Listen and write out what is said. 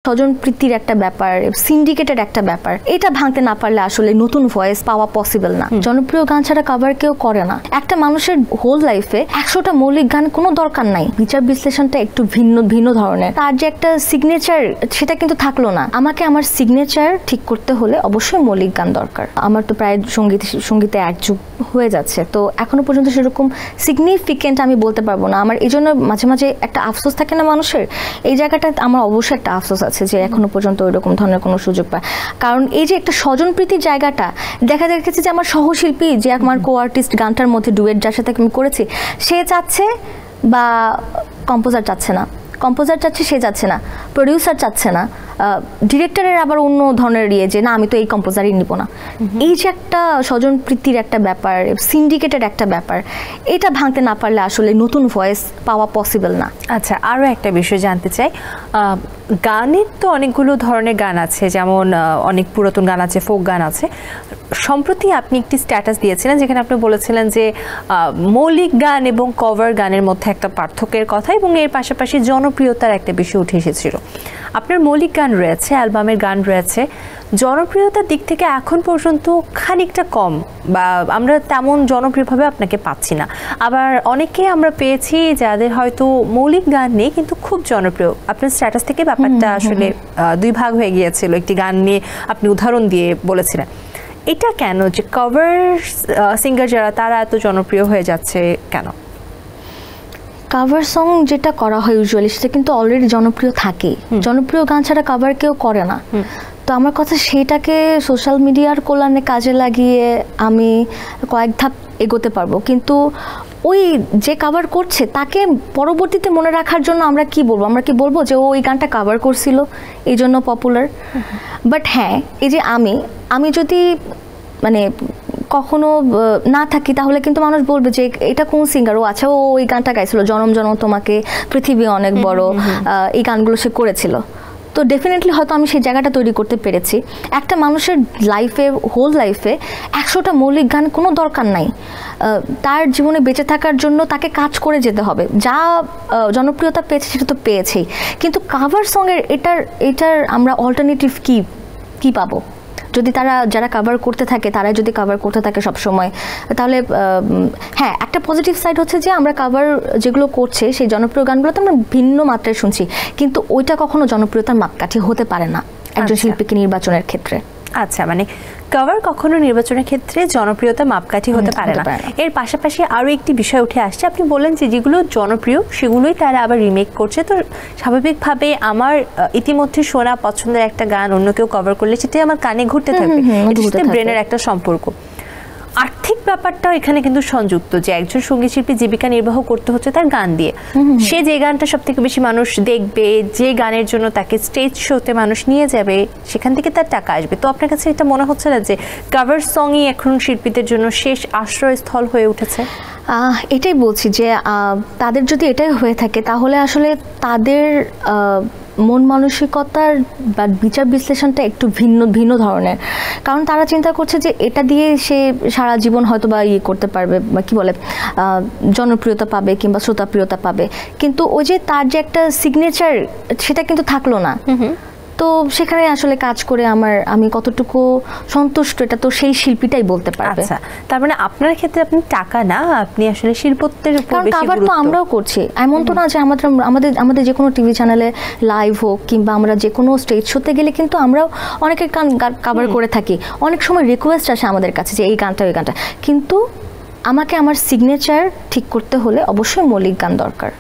স্বজনপ্রীতির একটা ব্যাপার, সিন্ডিকেটেড একটা ব্যাপার, এটা ভাঙতে না পারলে আসলে নতুন ভয়েস পাওয়া পসিবল না। জনপ্রিয় গান ছাড়া কভার কেউ করে না। একটা মানুষের হোল লাইফে 100টা মৌলিক গান কোনো দরকার নাই। বিচার বিশ্লেষণটা একটু ভিন্ন ধরনের। তার যে একটা সিগনেচার সেটা কিন্তু থাকলো না। আমাকে আমার সিগনেচার ঠিক করতে হলে অবশ্যই মৌলিক গান দরকার। আমার তো প্রায় সঙ্গীতে এক যুগ হয়ে যাচ্ছে, তো এখনো পর্যন্ত সেরকম সিগনিফিকেন্ট আমি বলতে পারবো না। আমার এই জন্য মাঝে মাঝে একটা আফসোস থাকে না মানুষের, এই জায়গাটা আমার অবশ্যই একটা আফসোস আছে যে এখনো পর্যন্ত ওইরকম ধরনের কোনো সুযোগ পায়। কারণ এই যে একটা স্বজনপ্রীতির জায়গাটা দেখা যাচ্ছে যে আমার সহশিল্পী যে আমার কো আর্টিস্ট গানটার মধ্যে ডুয়েট যার সাথে আমি করেছি সে চাচ্ছে, বা কম্পোজার চাচ্ছে না, কম্পোজার চাচ্ছে সে চাচ্ছে না, প্রডিউসার চাচ্ছে না, ডিরেক্টরের আবার অন্য ধরনের যে না আমি তো এই কম্পোজারই নিব না। এই যে একটা স্বজনপ্রীতির একটা ব্যাপার, সিন্ডিকেটেড একটা ব্যাপার, এটা ভাঙতে না পারলে আসলে নতুন ভয়েস পাওয়া পসিবল না। আচ্ছা, আরও একটা বিষয় জানতে চাই, গানের তো অনেকগুলো ধরনের গান আছে, যেমন অনেক পুরাতন গান আছে, ফোক গান আছে। সম্প্রতি আপনি একটি স্ট্যাটাস দিয়েছিলেন যেখানে আপনি বলেছিলেন যে মৌলিক গান এবং কভার গানের মধ্যে একটা পার্থক্যের কথা, এবং এর পাশাপাশি জনপ্রিয়তার একটা বিষয় উঠে এসেছিল। আপনার মৌলিক গান রয়েছে, অ্যালবামের গান রয়েছে, জনপ্রিয়তার দিক থেকে এখন পর্যন্ত খানিকটা কম, বা আমরা তেমন জনপ্রিয়ভাবে আপনাকে পাচ্ছি না। আবার অনেকে আমরা পেয়েছি যাদের হয়তো মৌলিক গান নেই কিন্তু খুব জনপ্রিয়। আপনার স্ট্যাটাস থেকে ব্যাপারটা আসলে দুই ভাগ হয়ে গিয়েছিল, একটি গান নিয়ে আপনি উদাহরণ দিয়ে বলেছিলেন। এটা কেন যে কভার সিঙ্গার যারা তারা এত জনপ্রিয় হয়ে যাচ্ছে কেন? কাভার সং যেটা করা হয় ইউজুয়ালি সেটা কিন্তু অলরেডি জনপ্রিয় থাকে। জনপ্রিয় গান ছাড়া কাভার কেউ করে না। তো আমার কথা সেটাকে সোশ্যাল মিডিয়ার কল্যাণে কাজে লাগিয়ে আমি কয়েক ধাপ এগোতে পারবো, কিন্তু ওই যে কাভার করছে তাকে পরবর্তীতে মনে রাখার জন্য আমরা কি বলবো? আমরা কি বলবো যে ও ওই গানটা কাভার করছিল এই জন্য পপুলার? বাট হ্যাঁ, এই যে আমি যদি মানে কখনো না থাকি তাহলে কিন্তু মানুষ বলবে যে এটা কোন সিঙ্গার, ও আচ্ছা ও ওই গানটা গাইছিল, জনম জনম তোমাকে, পৃথিবী অনেক বড়, এই গানগুলো সে করেছিল। তো ডেফিনেটলি হয়তো আমি সেই জায়গাটা তৈরি করতে পেরেছি। একটা মানুষের লাইফে, হোল লাইফে 100টা মৌলিক গান কোনো দরকার নাই। তার জীবনে বেঁচে থাকার জন্য তাকে কাজ করে যেতে হবে। যা জনপ্রিয়তা পেয়েছে সেটা তো পেয়েছেই, কিন্তু কাভার সঙের এটার আমরা অল্টারনেটিভ কি পাবো? যদি যারা কাভার করতে থাকে তারাই যদি কাভার করতে থাকে সবসময়, তাহলে হ্যাঁ একটা পজিটিভ সাইড হচ্ছে যে আমরা কাভার যেগুলো করছে সেই জনপ্রিয় গানগুলো তো আমরা ভিন্ন মাত্রায় শুনছি, কিন্তু ওইটা কখনো জনপ্রিয়তার মাপকাঠি হতে পারে না একজন শিল্পীকে নির্বাচনের ক্ষেত্রে। আচ্ছা, মানে কভার কখনো নির্বাচনের ক্ষেত্রে জনপ্রিয়তা মাপকাঠি হতে পারে না। এর পাশাপাশি আরও একটি বিষয় উঠে আসছে, আপনি বললেন যে যেগুলো জনপ্রিয় সেগুলোই তারা আবার রিমেক করছে। তো স্বাভাবিকভাবে আমার ইতিমধ্যে শোনা পছন্দের একটা গান অন্য কেউ কভার করলে সেটাই আমার কানে ঘুরতে থাকবে, এটার সাথে ব্রেনের একটা সম্পর্ক। আর্থিক ব্যাপারটাও এখানে কিন্তু সংযুক্ত, যে একজন সঙ্গীত শিল্পী জীবিকা নির্বাহ করতে হচ্ছে তার গান দিয়ে। সে যে গানটা সব থেকে বেশি মানুষ দেখবে, যে গানের জন্য তাকে স্টেজ শোতে মানুষ নিয়ে যাবে, সেখান থেকে তার টাকা আসবে। তো আপনার কাছে এটা মনে হচ্ছে না যে কভার সংই এখন শিল্পীদের জন্য শেষ আশ্রয়স্থল হয়ে উঠেছে? এটাই বলছি যে তাদের যদি এটাই হয়ে থাকে তাহলে আসলে তাদের মন মানসিকতার বা বিচার বিশ্লেষণটা একটু ভিন্ন ধরনের। কারণ তারা চিন্তা করছে যে এটা দিয়ে সে সারা জীবন হয়তো বা করতে পারবে, বা কি বলে জনপ্রিয়তা পাবে কিংবা শ্রোতাপ্রিয়তা পাবে, কিন্তু ওই যে তার যে একটা সিগনেচার সেটা কিন্তু থাকলো না। তো সেখানে আসলে কাজ করে আমি কতটুকু সন্তুষ্ট এটা তো সেই শিল্পীটাই বলতে পারবে। আচ্ছা, তার মানে আপনার ক্ষেত্রে আপনি টাকা না, আপনি আসলে শিল্পত্বের উপর বেশি গুরুত্ব। কারণ তো আমরাও করছি, এমন তো না যে আমাদের যে কোনো টিভি চ্যানেলে লাইভ হোক কিংবা আমরা যে কোনো স্টেজ শোতে গেলে কিন্তু আমরাও অনেকের গান কভার করে থাকি। অনেক সময় রিকোয়েস্ট আসে আমাদের কাছে যে এই গানটা ওই গানটা, কিন্তু আমাকে আমার সিগনেচার ঠিক করতে হলে অবশ্যই মৌলিক গান দরকার।